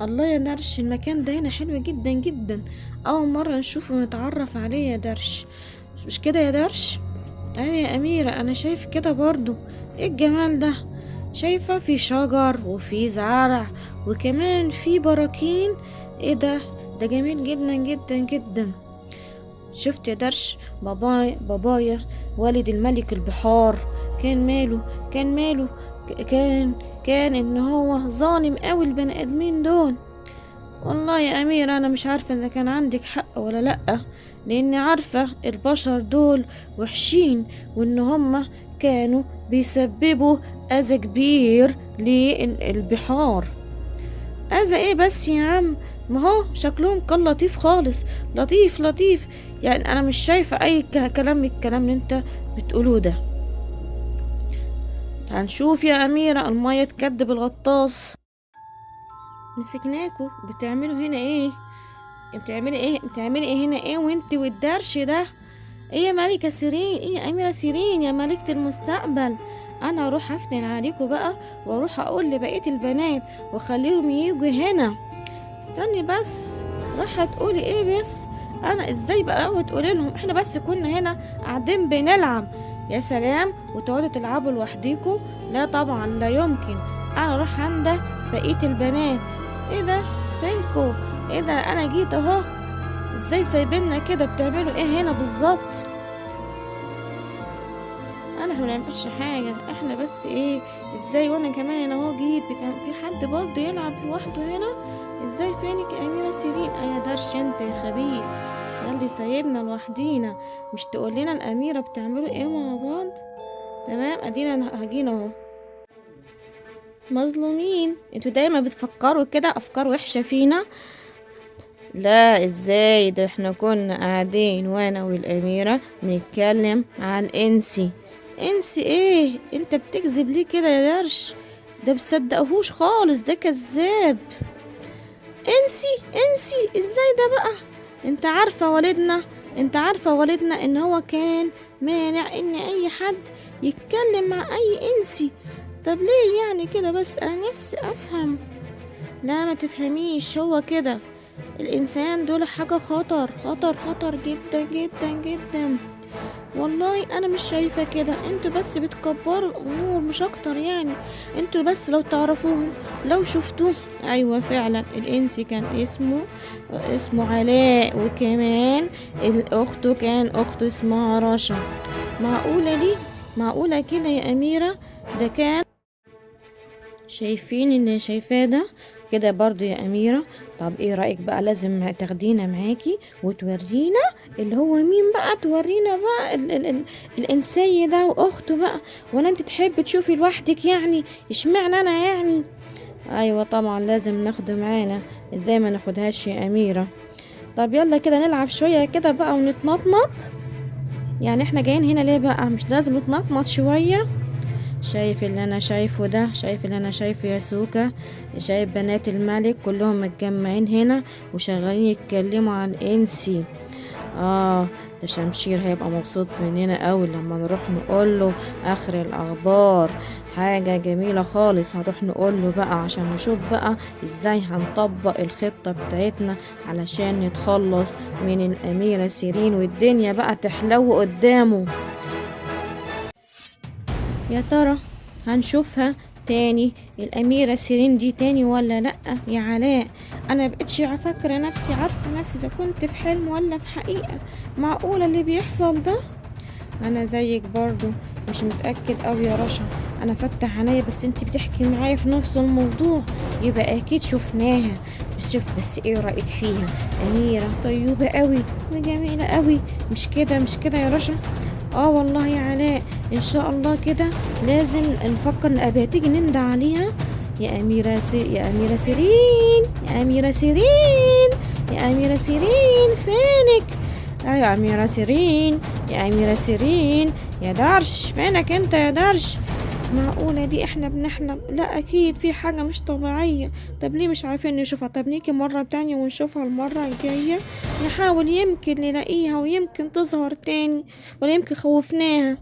الله يا درش، المكان ده هنا حلو جدا جدا. اول مرة نشوفه ونتعرف عليه يا درش. مش كده يا درش؟ ايوه يا اميرة، انا شايف كده برضو. ايه الجمال ده؟ شايفة في شجر وفي زرع وكمان في براكين. ايه ده؟ ده جميل جدا جدا جدا. شفت يا درش؟ بابايا والد الملك البحار كان ماله؟ كان ماله؟ كان ان هو ظالم قوي البني ادمين دول. والله يا أميرة أنا مش عارفة إذا كان عندك حق ولا لأ، لأني عارفة البشر دول وحشين، وإن هما كانوا بيسببوا أذى كبير للبحار. أذى إيه بس يا عم؟ ما هو شكلهم كان لطيف خالص، لطيف لطيف. يعني أنا مش شايفة أي كلام من الكلام اللي أنت بتقوله ده. هنشوف يا أميرة، المية تكدب الغطاس. مسكناكوا بتعملوا هنا ايه؟ بتعملي ايه هنا ايه وانت والدرش ده؟ ايه يا ملكة سيرين؟ ايه يا اميرة سيرين يا ملكة المستقبل؟ انا اروح افتن عليكم بقى، واروح اقول لبقية البنات واخليهم ييجوا هنا. استني بس، راح تقولي ايه بس؟ انا ازاي بقى اقعد تقولي لهم احنا بس كنا هنا قاعدين بنلعب؟ يا سلام، وتقعدوا تلعبوا لوحديكوا؟ لا طبعا، لا يمكن. انا اروح عند بقية البنات. ايه ده؟ فينكو؟ ايه ده؟ انا جيت اهو. ازاي سايبيننا كده؟ بتعملوا ايه هنا بالظبط؟ انا ما بنعملش حاجه، احنا بس ايه؟ ازاي وانا كمان اهو جيت؟ في حد برضه يلعب لوحده هنا؟ ازاي؟ فينك يا اميره سيرين؟ يا درش انت يا خبيث، ياللي سايبنا لوحدينا. مش تقول لنا الاميره بتعملوا ايه مع بعض؟ تمام، ادينا هجينا اهو. مظلومين؟ انتوا دايما بتفكروا كده افكار وحشه فينا. لا، ازاي؟ ده احنا كنا قاعدين وانا والاميرة بنتكلم عن انسي. انسي ايه؟ انت بتكذب ليه كده يا درش؟ ده بتصدقهوش خالص، ده كذاب. انسي؟ انسي ازاي ده بقى؟ انت عارفة والدنا ان هو كان مانع ان اي حد يتكلم مع اي انسي. طب ليه يعني كده بس؟ انا نفسي افهم. لا ما تفهميش، هو كده. الإنسان دول حاجة خطر خطر خطر جدا جدا جدا. والله أنا مش شايفة كده، انتوا بس بتكبروا الأمور مش أكتر يعني. انتوا بس لو تعرفوهم، لو شفتوه. أيوة فعلا، الإنسي كان اسمه علاء، وكمان الأخته كان أخته اسمها رشا. معقولة دي؟ معقولة كده يا أميرة؟ ده كان. شايفين اللي شايفاه ده كده برضو يا أميرة؟ طب ايه رأيك بقى؟ لازم تاخدينا معاكي وتورينا اللي هو مين بقى. تورينا بقى ال الإنسي ده وأخته بقى. ولا انت تحب تشوفي لوحدك يعني؟ اشمعنى أنا يعني؟ أيوة طبعا لازم ناخده معانا، ازاي ما ناخدهاش يا أميرة؟ طب يلا كده نلعب شوية كده بقى ونتنطنط. يعني احنا جايين هنا ليه بقى؟ مش لازم نتنطنط شوية؟ شايف اللي انا شايفه ده؟ شايف اللي انا شايفه يا سوكا؟ شايف بنات الملك كلهم متجمعين هنا وشغالين يتكلموا عن انسي. اه، ده شمشير هيبقى مبسوط مننا قوي لما نروح نقول له اخر الاخبار. حاجة جميلة خالص. هنروح نقول له بقى عشان نشوف بقى ازاي هنطبق الخطة بتاعتنا علشان نتخلص من الاميرة سيرين والدنيا بقى تحلو قدامه. يا ترى هنشوفها تاني الأميرة سيرين دي تاني ولا لأ يا علاء؟ أنا مبقتش فاكرة نفسي، عارفة نفسي إذا كنت في حلم ولا في حقيقة. معقولة اللي بيحصل ده؟ أنا زيك برضو مش متأكد أوي يا رشا. أنا فتح عينيا بس انتي بتحكي معايا في نفس الموضوع، يبقى أكيد شفناها. بس ايه رأيك فيها؟ أميرة طيوبة أوي وجميلة أوي، مش كده يا رشا؟ اه والله يا علاء، ان شاء الله كده لازم نفكر نبقى تيجي نندى عليها. يا أميرة سيرين، يا أميرة سيرين، يا أميرة سيرين فينك؟ يا أميرة سيرين، يا أميرة سيرين، يا درش فينك انت يا درش؟ معقولة دي احنا بنحلم؟ لا اكيد في حاجة مش طبيعية. طب ليه مش عارفين نشوفها؟ طب نيجي مرة تانية ونشوفها المرة الجاية، نحاول يمكن نلاقيها ويمكن تظهر تاني، ولا يمكن خوفناها.